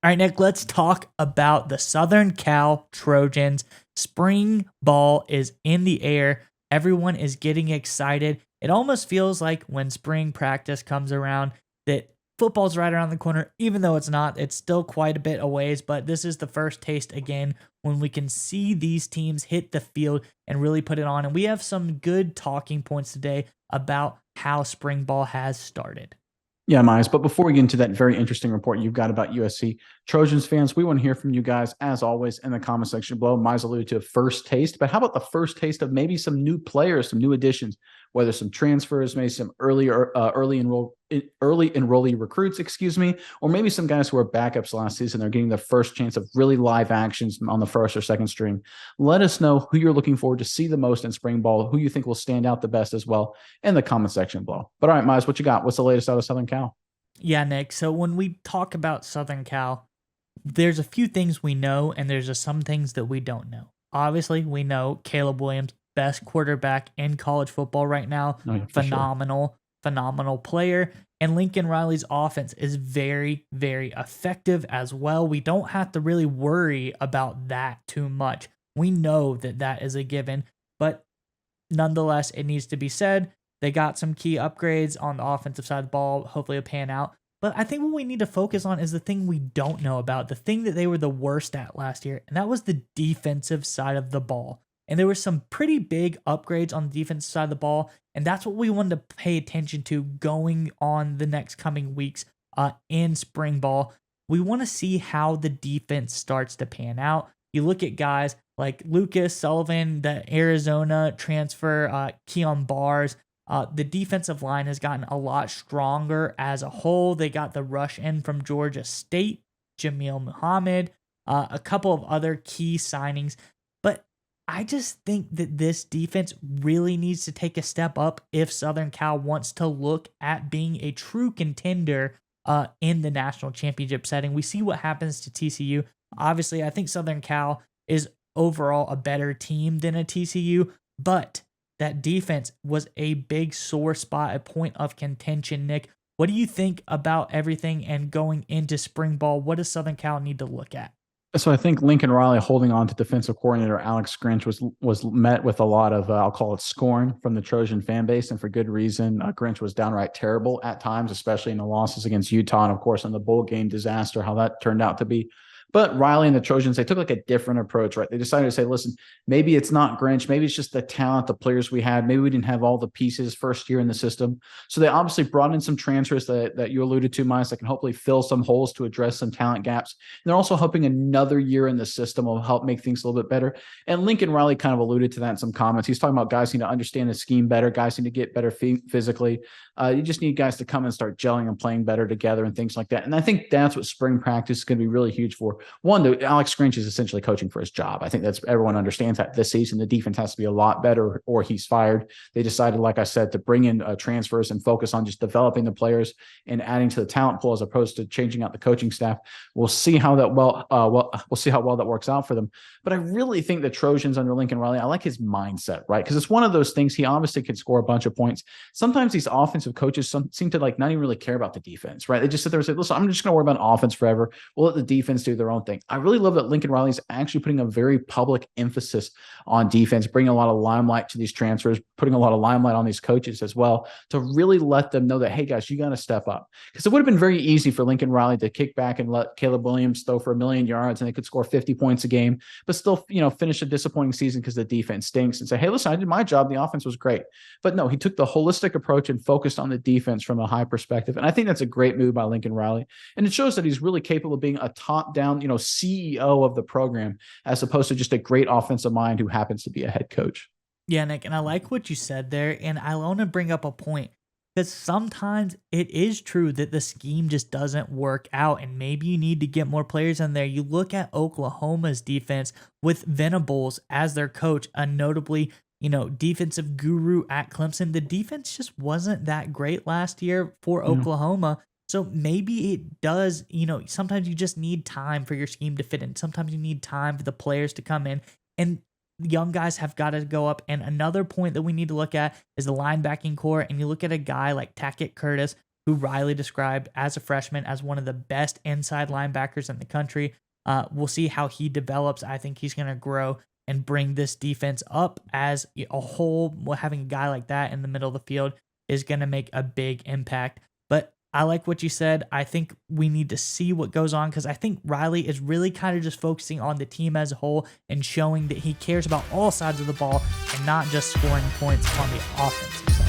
All right, Nick, let's talk about the Southern Cal Trojans. Spring ball is in the air. Everyone is getting excited. It almost feels like when spring practice comes around that football's right around the corner, even though it's not. It's still quite a bit a ways, but this is the first taste again when we can see these teams hit the field and really put it on. And we have some good talking points today about how spring ball has started. Yeah, Miles. But before we get into that very interesting report you've got about USC Trojans fans, we want to hear from you guys as always in the comment section below. Miles alluded to a first taste, but how about the first taste of maybe some new players, some new additions, whether some transfers, maybe some early enrollee recruits, or maybe some guys who were backups last season. They're getting their first chance of really live actions on the first or second string. Let us know who you're looking forward to see the most in spring ball, who you think will stand out the best as well in the comment section below. But all right, Miles, what you got? What's the latest out of Southern Cal? Yeah, Nick. So when we talk about Southern Cal, there's a few things we know, and there's just some things that we don't know. Obviously, we know Caleb Williams, best quarterback in college football right now, Oh, yeah, for sure. phenomenal player. And Lincoln Riley's offense is very, very effective as well. We don't have to really worry about that too much. We know that that is a given, but nonetheless, it needs to be said. They got some key upgrades on the offensive side of the ball. Hopefully, it'll pan out. But I think what we need to focus on is the thing we don't know about, the thing that they were the worst at last year, and that was the defensive side of the ball. And there were some pretty big upgrades on the defensive side of the ball, and that's what we wanted to pay attention to going on the next coming weeks in spring ball. We want to see how the defense starts to pan out. You look at guys like Lucas Sullivan, the Arizona transfer, Keon Bars. The defensive line has gotten a lot stronger as a whole. They got the rush in from Georgia State, Jamil Muhammad, a couple of other key signings. But I just think that this defense really needs to take a step up if Southern Cal wants to look at being a true contender in the national championship setting. We see what happens to TCU. Obviously, I think Southern Cal is overall a better team than a TCU, but that defense was a big sore spot, a point of contention. Nick, what do you think about everything and going into spring ball? What does Southern Cal need to look at? So I think Lincoln Riley holding on to defensive coordinator Alex Grinch was met with a lot of I'll call it scorn from the Trojan fan base, and for good reason. Grinch was downright terrible at times, especially in the losses against Utah, and of course in the bowl game disaster, how that turned out to be. But Riley and the Trojans, they took like a different approach, right? They decided to say, listen, maybe it's not Grinch, maybe it's just the talent, the players we had. Maybe we didn't have all the pieces first year in the system. So they obviously brought in some transfers that you alluded to, Miles, that can hopefully fill some holes to address some talent gaps. And they're also hoping another year in the system will help make things a little bit better. And Lincoln Riley kind of alluded to that in some comments. He's talking about guys need to understand the scheme better, guys need to get better physically. You just need guys to come and start gelling and playing better together and things like that. And I think that's what spring practice is going to be really huge for. One, Alex Grinch is essentially coaching for his job. I think that's everyone understands that this season the defense has to be a lot better or he's fired. They decided, like I said, to bring in transfers and focus on just developing the players and adding to the talent pool as opposed to changing out the coaching staff. We'll see how that we'll see how well that works out for them. But I really think the Trojans under Lincoln Riley, I like his mindset, right? Because it's one of those things. He obviously could score a bunch of points. Sometimes these offensive coaches seem to like not even really care about the defense, right? They just sit there and say, listen, I'm just going to worry about offense forever. We'll let the defense do their own thing. I really love that Lincoln Riley is actually putting a very public emphasis on defense, bringing a lot of limelight to these transfers, putting a lot of limelight on these coaches as well to really let them know that, hey, guys, you got to step up. Because it would have been very easy for Lincoln Riley to kick back and let Caleb Williams throw for 1,000,000 yards and they could score 50 points a game, but still, finish a disappointing season because the defense stinks and say, hey, listen, I did my job. The offense was great. But no, he took the holistic approach and focused on the defense from a high perspective. And I think that's a great move by Lincoln Riley. And it shows that he's really capable of being a top-down, CEO of the program, as opposed to just a great offensive mind who happens to be a head coach. Yeah, Nick, and I like what you said there. And I want to bring up a point because sometimes it is true that the scheme just doesn't work out, and maybe you need to get more players in there. You look at Oklahoma's defense with Venables as their coach, a notably defensive guru at Clemson. The defense just wasn't that great last year for Yeah. Oklahoma. So maybe it does, sometimes you just need time for your scheme to fit in. Sometimes you need time for the players to come in, and young guys have got to go up. And another point that we need to look at is the linebacking core. And you look at a guy like Tackett Curtis, who Riley described as a freshman as one of the best inside linebackers in the country. We'll see how he develops. I think he's going to grow and bring this defense up as a whole. Having a guy like that in the middle of the field is going to make a big impact. But I like what you said. I think we need to see what goes on because I think Riley is really kind of just focusing on the team as a whole and showing that he cares about all sides of the ball and not just scoring points on the offensive side.